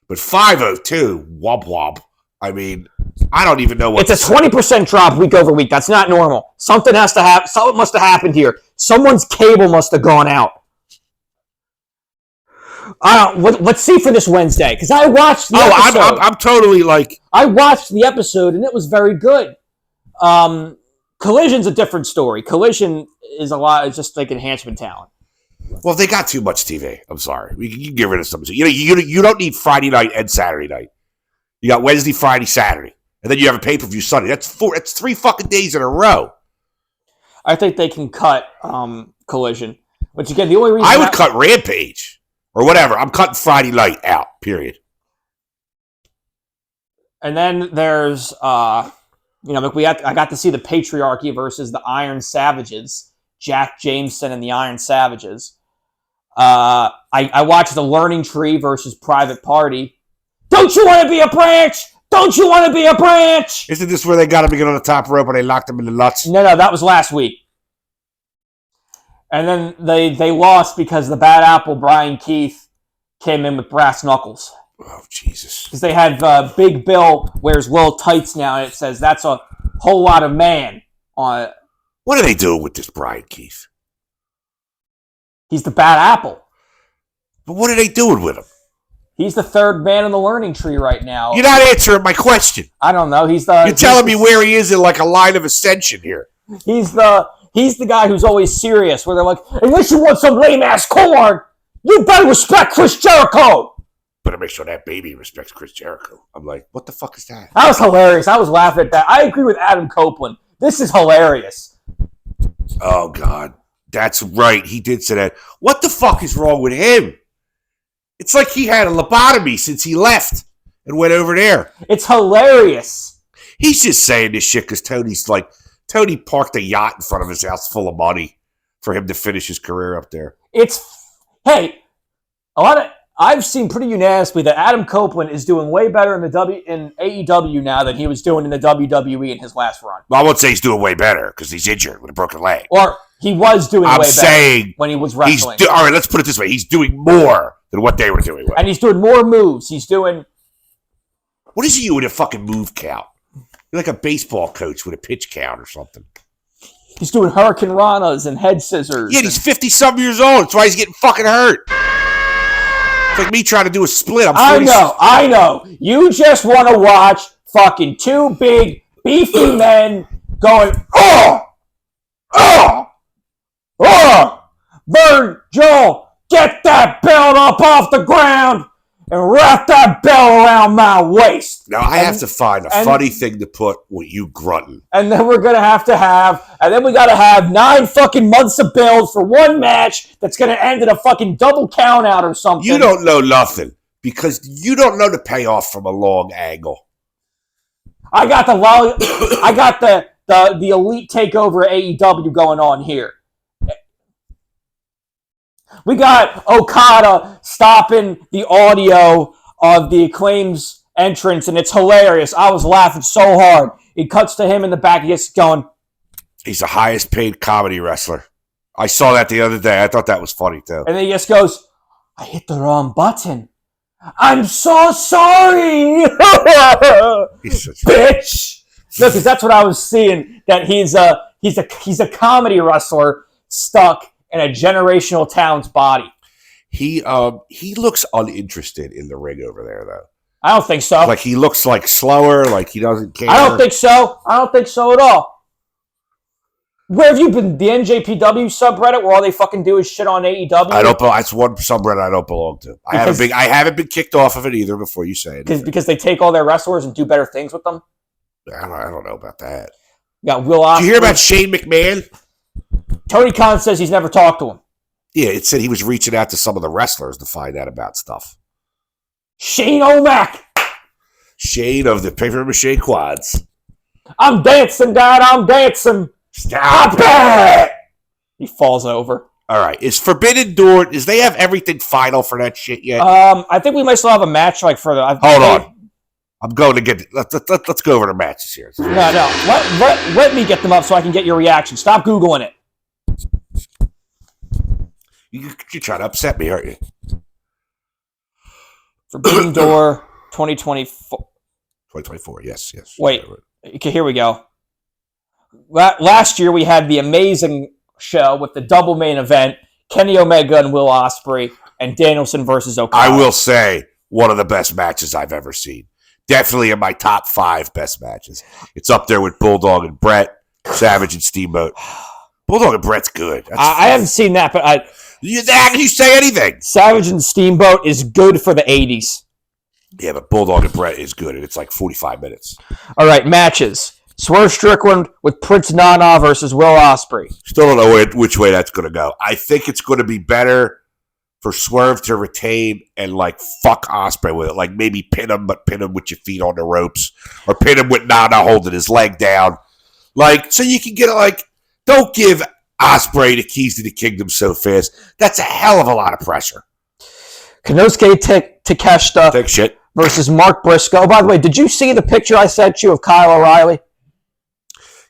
But 502, womp womp. I mean, I don't even know what. It's a 20% drop week over week. That's not normal. Something has to happen. Something must have happened here. Someone's cable must have gone out. Let's see for this Wednesday, because I watched the episode. I'm totally like. I watched the episode and it was very good. Collision's a different story. Collision is it's just like enhancement talent. Well, they got too much TV. I'm sorry. You can get rid of some. You don't need Friday night and Saturday night. You got Wednesday, Friday, Saturday, and then you have a pay-per-view Sunday. That's 3 fucking days in a row. I think they can cut Collision, which again, the only reason I would cut Rampage or whatever. I'm cutting Friday night out. Period. And then there's I got to see the Patriarchy versus the Iron Savages, Jack Jameson and the Iron Savages. I watched the Learning Tree versus Private Party. Don't you want to be a branch? Don't you want to be a branch? Isn't this where they got him to get on the top rope and they locked him in the nuts? No, that was last week. And then they lost because the Bad Apple, Brian Keith, came in with brass knuckles. Oh, Jesus. Because they had Big Bill wears little tights now, and it says that's a whole lot of man on it. What are they doing with this Brian Keith? He's the Bad Apple. But what are they doing with him? He's the third man in the Learning Tree right now. You're not answering my question. I don't know. You're telling me where he is in like a line of ascension here. He's the guy who's always serious, where they're like, unless you want some lame-ass corn, you better respect Chris Jericho. Better make sure that baby respects Chris Jericho. I'm like, what the fuck is that? That was hilarious. I was laughing at that. I agree with Adam Copeland. This is hilarious. Oh, God. That's right. He did say that. What the fuck is wrong with him? It's like he had a lobotomy since he left and went over there. It's hilarious. He's just saying this shit because Tony parked a yacht in front of his house full of money for him to finish his career up there. I've seen pretty unanimously that Adam Copeland is doing way better in AEW now than he was doing in the WWE in his last run. Well, I won't say he's doing way better because he's injured with a broken leg. Or he was doing way better when he was wrestling. All right, let's put it this way. He's doing more than what they were doing. And he's doing more moves. He's doing... What is you with a fucking move count? You're like a baseball coach with a pitch count or something. He's doing Hurricane Ranas and head scissors. Yeah, he's 50-some years old. That's why he's getting fucking hurt. It's like me trying to do a split. I know. You just want to watch fucking two big, beefy men going, Vern, Joel, get that belt up off the ground and wrap that belt around my waist. Now, I have to find a funny thing to put with you grunting. And then we're going to have, and then we got to have 9 fucking months of build for one match that's going to end in a fucking double count out or something. You don't know nothing because you don't know the payoff from a long angle. I got the elite takeover AEW going on here. We got Okada stopping the audio of the Acclaim's entrance, and it's hilarious. I was laughing so hard. He cuts to him in the back. He gets going. He's the highest paid comedy wrestler. I saw that the other day. I thought that was funny, too. And then he just goes, I hit the wrong button. I'm so sorry. Bitch. No, because that's what I was seeing, that he's a comedy wrestler stuck in a generational talent's body. He looks uninterested in the ring over there, though. I don't think so. Like, he looks like slower, like he doesn't care. I don't think so. I don't think so at all. Where have you been? The NJPW subreddit where all they fucking do is shit on AEW? I don't. That's one subreddit I don't belong to. I haven't been kicked off of it either. Before you say it, because they take all their wrestlers and do better things with them. I don't know about that. You got Will Ospreay. Did you hear about Shane McMahon? Tony Khan says he's never talked to him. Yeah, it said he was reaching out to some of the wrestlers to find out about stuff. Shane O'Mac. Shane of the Paper Mache Quads. I'm dancing, Dad. I'm dancing. Stop it! He falls over. All right. Is Forbidden Door, does they have everything final for that shit yet? I think we might still have a match like further. Hold on. I'm going to get, let's go over the matches here. No. Let me get them up so I can get your reaction. Stop Googling it. You're trying to upset me, aren't you? Forbidden Door 2024. 2024, yes. Wait. Okay, here we go. Last year we had the amazing show with the double main event, Kenny Omega and Will Ospreay, and Danielson versus Okada. I will say, one of the best matches I've ever seen. Definitely in my top 5 best matches. It's up there with Bulldog and Brett, Savage and Steamboat. Bulldog and Brett's good. I haven't seen that, but you say anything. Savage and Steamboat is good for the 80s. Yeah, but Bulldog and Brett is good, and it's like 45 minutes. All right, matches. Swerve Strickland with Prince Nana versus Will Ospreay. Still don't know which way that's going to go. I think it's going to be better for Swerve to retain and, like, fuck Ospreay with it. Like, maybe pin him, but pin him with your feet on the ropes. Or pin him with Nana holding his leg down. Like, so you can get, like, don't give Ospreay the keys to the kingdom so fast. That's a hell of a lot of pressure. Konosuke Takeshita Take shit. versus Mark Briscoe. Oh, by the way, did you see the picture I sent you of Kyle O'Reilly?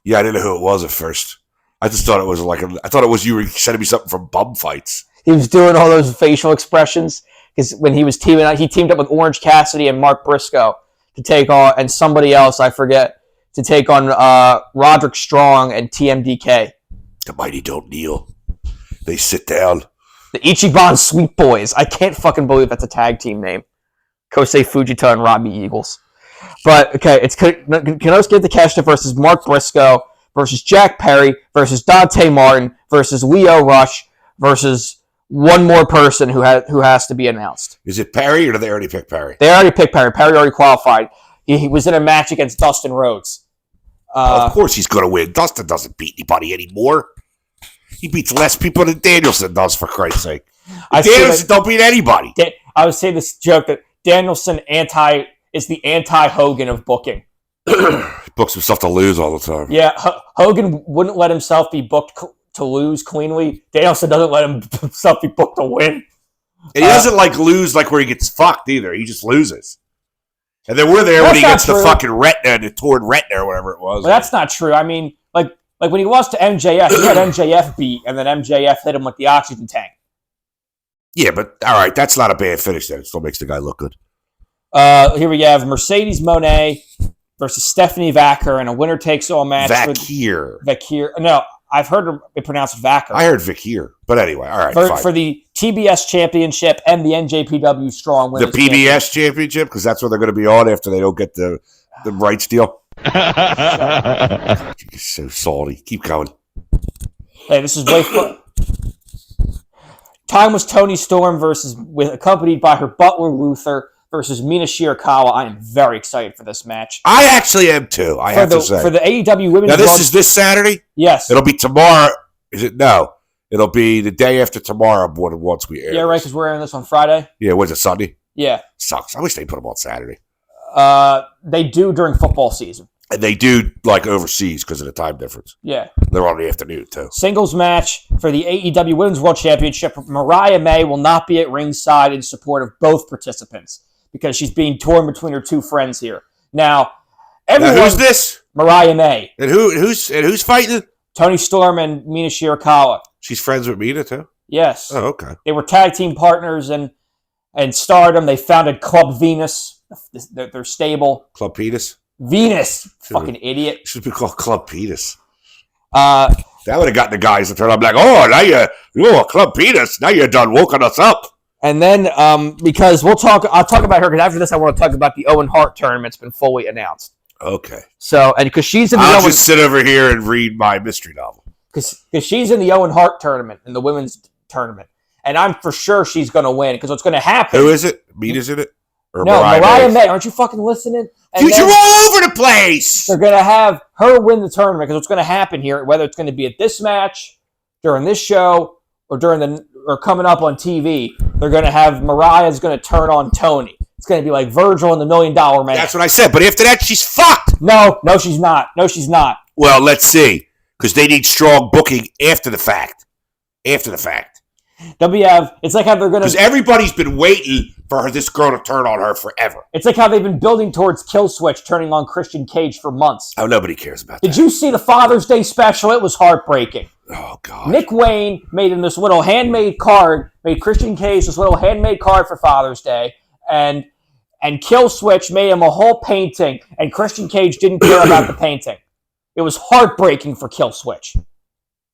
Yeah, I didn't know who it was at first. I just thought it was I thought it was you were sending me something from bum fights. He was doing all those facial expressions because when he was teaming up, he teamed up with Orange Cassidy and Mark Briscoe to take on, and somebody else, I forget, to take on Roderick Strong and TMDK. The mighty don't kneel. They sit down. The Ichiban Sweet Boys. I can't fucking believe that's a tag team name. Kosei Fujita and Robbie Eagles. But, okay, it's Konosuke Takeshita versus Mark Briscoe versus Jack Perry versus Dante Martin versus Leo Rush versus one more person who has to be announced. Is it Perry, or did they already pick Perry? They already picked Perry. Perry already qualified. He was in a match against Dustin Rhodes. Of course he's going to win. Dustin doesn't beat anybody anymore. He beats less people than Danielson does, for Christ's sake. Danielson don't beat anybody. I would say this joke that Danielson is the anti-Hogan of booking. He books himself to lose all the time. Yeah, Hogan wouldn't let himself be booked to lose cleanly. Danielson doesn't let himself be booked to win. And he doesn't lose like where he gets fucked either. He just loses. And then we're there when he gets the fucking retina, the torn retina or whatever it was. Well, that's not true. I mean, like when he lost to MJF, he had MJF beat, and then MJF hit him with the oxygen tank. Yeah, but all right, that's not a bad finish then. It still makes the guy look good. Here we have Mercedes Moné versus Stephanie Vaquer in a winner-takes-all match. Vaquer. No, I've heard it pronounced Vaquer. I heard Vaquer. But anyway, all right, fine. For the TBS Championship and the NJPW Strong Women's The PBS Championship, because that's where they're going to be on after they don't get the rights deal. You're so salty. Keep going. Hey, this is way fun. Time was Toni Storm accompanied by her butler Luther versus Mina Shirakawa. I am very excited for this match. I actually am too. I have to say. For the AEW Women's Now is this Saturday? Yes. It'll be tomorrow. Is it? No. It'll be the day after tomorrow once we air. Yeah, right, because we're airing this on Friday. Yeah, was it Sunday? Yeah. Sucks. I wish they put them on Saturday. They do during football season. And they do like overseas because of the time difference. Yeah. They're on the afternoon too. Singles match for the AEW Women's World Championship. Mariah May will not be at ringside in support of both participants because she's being torn between her two friends here. Now, everyone. Now, who's this? Mariah May. And who's fighting? Tony Storm and Mina Shirakawa. She's friends with Mina too. Yes. Oh, okay. They were tag team partners and Stardom. They founded Club Venus, their stable. Club Penis. Venus, fucking idiot. Should be called Club Penis. That would have gotten the guys to turn up like, oh, now you're Club Penis. Now you're done woken us up. And then because I'll talk about her because after this I want to talk about the Owen Hart tournament's been fully announced. Okay. So and because she's in the I'll just sit over here and read my mystery novel. Because she's in the Owen Hart tournament in the women's tournament, and I'm for sure she's going to win because what's going to happen? Who is it? Mina's in it? Or no, Mariah May. Aren't you fucking listening? And dude, you're all over the place. They're going to have her win the tournament because what's going to happen here, whether it's going to be at this match, during this show, or coming up on TV, they're going to have Mariah's going to turn on Tony. It's going to be like Virgil and the $1 Million Man. That's what I said. But after that, she's fucked. No, she's not. No, she's not. Well, let's see. Because they need strong booking after the fact. After the fact. It's like how they're going to... Because everybody's been waiting for this girl to turn on her forever. It's like how they've been building towards Killswitch turning on Christian Cage for months. Oh, nobody cares about that. Did you see the Father's Day special? It was heartbreaking. Oh, God. Nick Wayne made him this little handmade card, made Christian Cage this little handmade card for Father's Day, and Killswitch made him a whole painting, and Christian Cage didn't care about the painting. It was heartbreaking for Killswitch.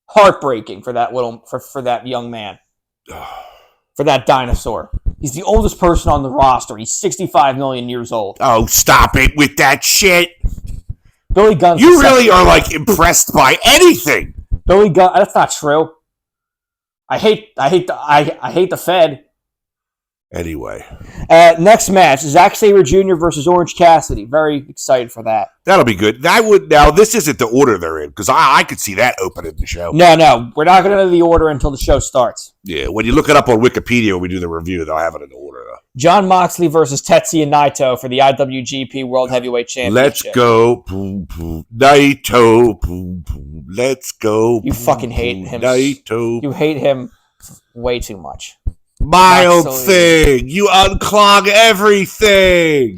Heartbreaking for that for that young man. For that dinosaur. He's the oldest person on the roster. He's 65 million years old. Oh, stop it with that shit. Billy Gunn. You really are like impressed by anything. Billy Gunn. That's not true. I hate the Fed. Anyway. Next match, Zack Sabre Jr. versus Orange Cassidy. Very excited for that. That'll be good. Now, this isn't the order they're in, because I could see that opening the show. No. We're not going to know the order until the show starts. Yeah, when you look it up on Wikipedia when we do the review, they'll have it in the order, though. John Moxley versus Tetsuya Naito for the IWGP World Heavyweight Championship. Let's go, Naito. Let's go. You fucking hate him. Naito. You hate him way too much. Mild thing. You unclog everything.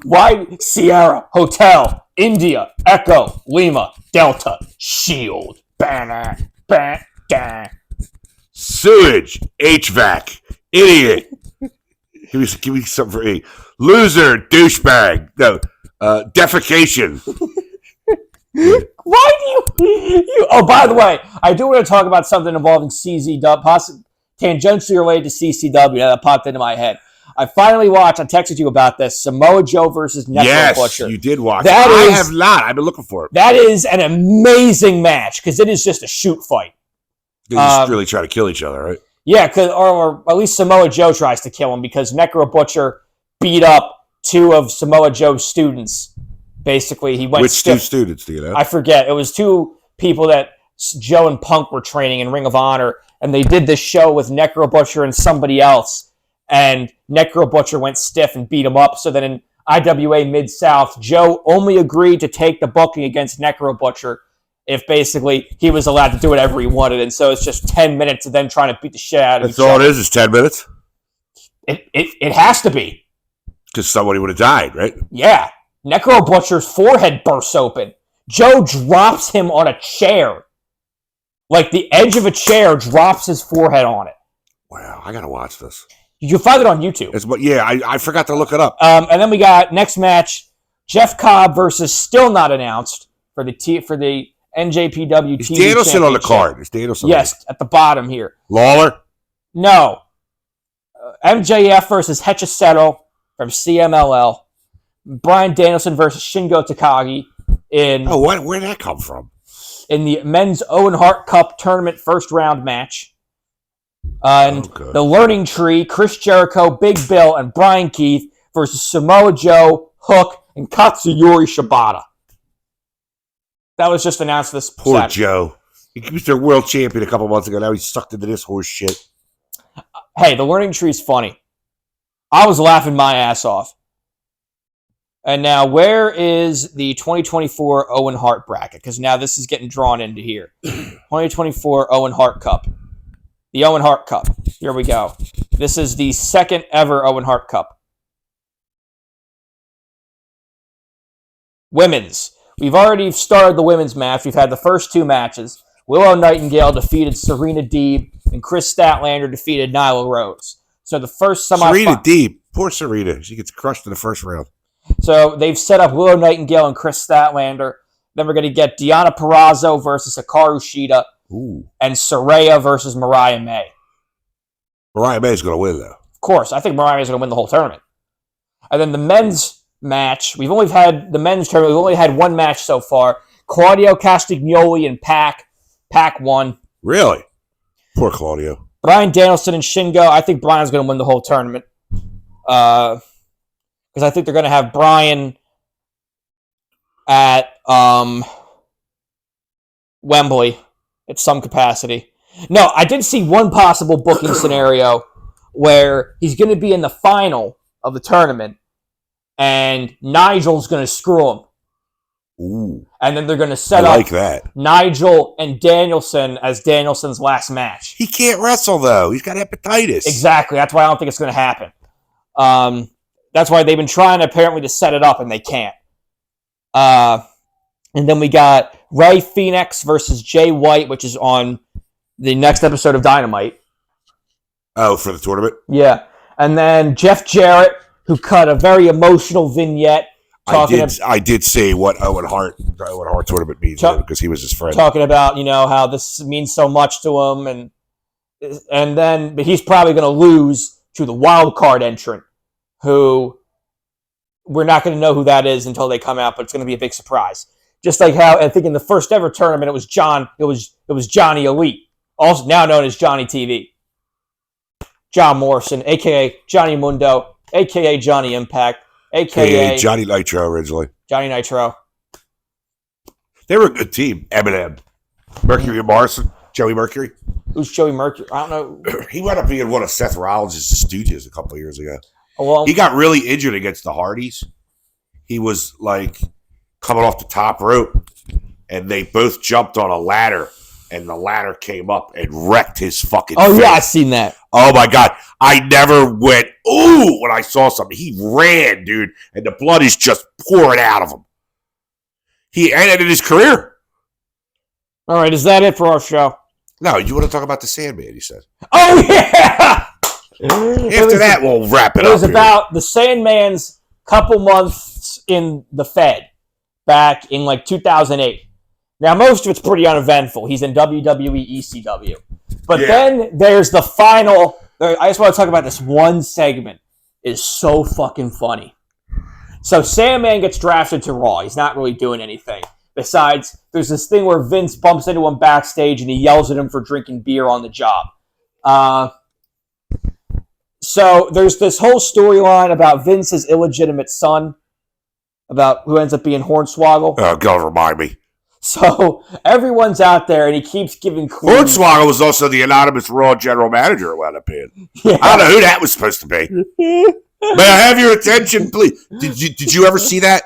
Why? Sierra, Hotel, India, Echo, Lima, Delta, Shield, banner, Sewage, HVAC, idiot. Give me something for E. Loser, douchebag. No, defecation. Why do you? Oh, by the way, I do want to talk about something involving CZW, possibly tangentially related to CCW. That popped into my head. I finally watched. I texted you about this. Samoa Joe versus Necro Butcher. Yes, you did watch. I have not. I've been looking for it. That is an amazing match because it is just a shoot fight. They just really try to kill each other, right? Yeah, or at least Samoa Joe tries to kill him because Necro Butcher beat up two of Samoa Joe's students. Basically, he went Which stiff. two students do you know? I forget. It was two people that Joe and Punk were training in Ring of Honor, and they did this show with Necro Butcher and somebody else, and Necro Butcher went stiff and beat him up. So then in IWA Mid-South, Joe only agreed to take the booking against Necro Butcher if basically he was allowed to do whatever he wanted. And so it's just 10 minutes of them trying to beat the shit out of each other. That's all it is 10 minutes? It has to be. Because somebody would have died, right? Yeah. Necro Butcher's forehead bursts open. Joe drops him on a chair. Like the edge of a chair drops his forehead on it. Wow, I got to watch this. You can find it on YouTube. I forgot to look it up. And then we got next match, Jeff Cobb versus still not announced for the NJPW Is TV Danielson on the card? Is Danielson Yes, at the bottom here. Lawler? No. MJF versus Hechiseto from CMLL. Bryan Danielson versus Shingo Takagi in where'd that come from? In the men's Owen Hart Cup tournament first round match. And the Learning Tree, Chris Jericho, Big Bill, and Brian Keith versus Samoa Joe, Hook, and Katsuyori Shibata. That was just announced this Poor Saturday. Joe. He was their world champion a couple months ago. Now he's sucked into this horse shit. Hey, the Learning Tree is funny. I was laughing my ass off. And now, where is the 2024 Owen Hart bracket? Because now this is getting drawn into here. 2024 Owen Hart Cup. The Owen Hart Cup. Here we go. This is the second ever Owen Hart Cup. Women's. We've already started the women's match. We've had the first two matches. Willow Nightingale defeated Serena Deeb, and Chris Statlander defeated Nyla Rose. So the first semifinal. Serena Deeb. Poor Serena. She gets crushed in the first round. So they've set up Willow Nightingale and Chris Statlander. Then we're going to get Deonna Purrazzo versus Hikaru Shida. Ooh. And Saraya versus Mariah May. Mariah May's going to win, though. Of course. I think Mariah May's going to win the whole tournament. And then the men's match. We've only had the men's tournament. We've only had one match so far. Claudio Castagnoli and Pac. Pac won. Really? Poor Claudio. Bryan Danielson and Shingo. I think Bryan's going to win the whole tournament. Because I think they're going to have Bryan at Wembley at some capacity. No, I did see one possible booking scenario where he's going to be in the final of the tournament and Nigel's going to screw him. Ooh. And then they're going to set up that. Nigel and Danielson as Danielson's last match. He can't wrestle, though. He's got hepatitis. Exactly. That's why I don't think it's going to happen. That's why they've been trying apparently to set it up, and they can't. And then we got Ray Phoenix versus Jay White, which is on the next episode of Dynamite. Oh, for the tournament? Yeah. And then Jeff Jarrett, who cut a very emotional vignette. I did see what Owen Hart tournament means because he was his friend. Talking about, how this means so much to him. But he's probably going to lose to the wild card entrant, who we're not going to know who that is until they come out, but it's going to be a big surprise. Just like how I think in the first ever tournament it was Johnny Elite, also now known as Johnny TV. John Morrison, aka Johnny Mundo, aka Johnny Impact, aka Johnny Nitro originally. Johnny Nitro. They were a good team. Eminem, Mercury Morrison, Joey Mercury. Who's Joey Mercury? I don't know. He wound up being one of Seth Rollins' stooges a couple of years ago. Well, he got really injured against the Hardys. He was like coming off the top rope, and they both jumped on a ladder, and the ladder came up and wrecked his fucking face. Yeah, I've seen that. Oh my God. I never went, ooh, when I saw something. He ran, dude, and the blood is just pouring out of him. He ended his career. All right, is that it for our show? No, you want to talk about the Sandman, he said. Oh, yeah! After that, we'll wrap it up. It was about the Sandman's couple months in the Fed back in 2008. Now, most of it's pretty uneventful. He's in WWE ECW. But then there's the final. I just want to talk about this one segment. It's so fucking funny. So Sandman gets drafted to Raw. He's not really doing anything. Besides, there's this thing where Vince bumps into him backstage and he yells at him for drinking beer on the job. So there's this whole storyline about Vince's illegitimate son, about who ends up being Hornswoggle. Oh, God, remind me. So everyone's out there, and he keeps giving clues. Hornswoggle was also the anonymous Raw general manager it wound up being. Yeah. I don't know who that was supposed to be. May I have your attention, please? Did you ever see that?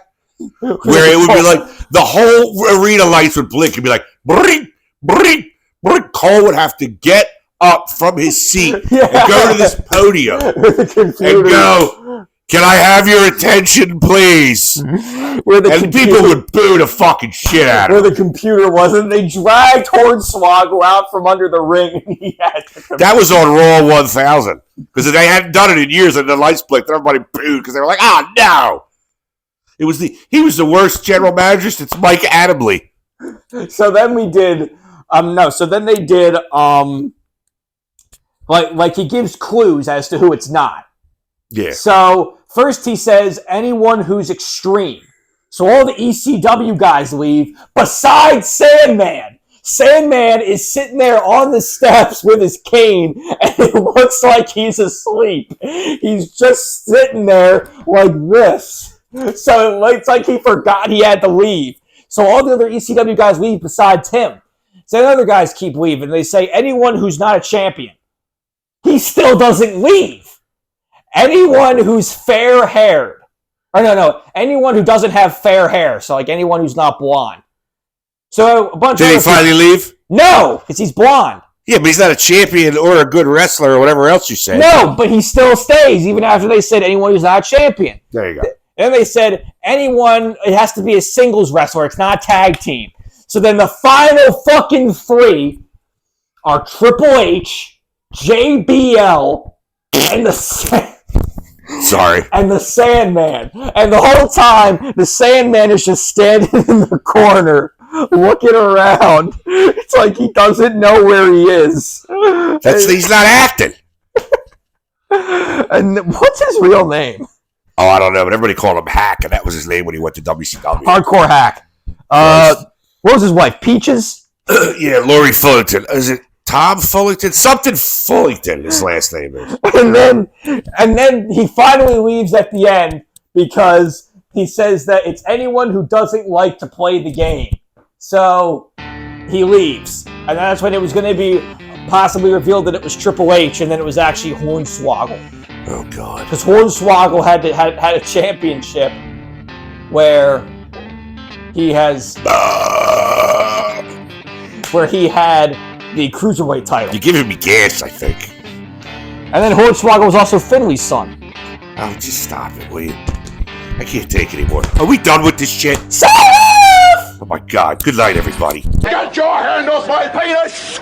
Where it would be like the whole arena lights would blink and be like, bring, bring, bring. Cole would have to get up from his seat and go to this podium and go, can I have your attention, please? And people would boo the fucking shit out of him. Where the computer wasn't. They dragged Hornswoggle out from under the ring. And he had to that was on Raw 1000. Because they hadn't done it in years and the lights blinked. Everybody booed because they were like, oh, no. He was the worst general manager since Mike Adamle. So then we did, so then they did, like he gives clues as to who it's not. Yeah. So first he says anyone who's extreme. So all the ECW guys leave besides Sandman. Sandman is sitting there on the steps with his cane and it looks like he's asleep. He's just sitting there like this. So it's like he forgot he had to leave. So all the other ECW guys leave besides him. So the other guys keep leaving. They say anyone who's not a champion. He still doesn't leave. Anyone who's fair-haired. Or no, anyone who doesn't have fair hair. So like anyone who's not blonde. So a bunch Did of he finally leave? No, because he's blonde. Yeah, but he's not a champion or a good wrestler or whatever else you said. No, but he still stays, even after they said anyone who's not a champion. There you go. And they said anyone, it has to be a singles wrestler. It's not a tag team. So then the final fucking 3 are Triple H, JBL, and the Sandman. And the whole time, the Sandman is just standing in the corner, looking around. It's like he doesn't know where he is. He's not acting. And what's his real name? Oh, I don't know, but everybody called him Hack, and that was his name when he went to WCW. Hardcore Hack. What was his wife? Peaches? Yeah, Lori Fullington. Is it Tom Fullington? Something Fullington, his last name is. And then he finally leaves at the end because he says that it's anyone who doesn't like to play the game. So he leaves. And that's when it was going to be possibly revealed that it was Triple H, and then it was actually Hornswoggle. Oh, God. Because Hornswoggle had a championship where he has... where he had the Cruiserweight title. You're giving me gas, I think. And then Hornswoggle was also Finley's son. Oh, just stop it, will you? I can't take it anymore. Are we done with this shit? Safe! Oh, my God. Good night, everybody. Get your hand off my penis!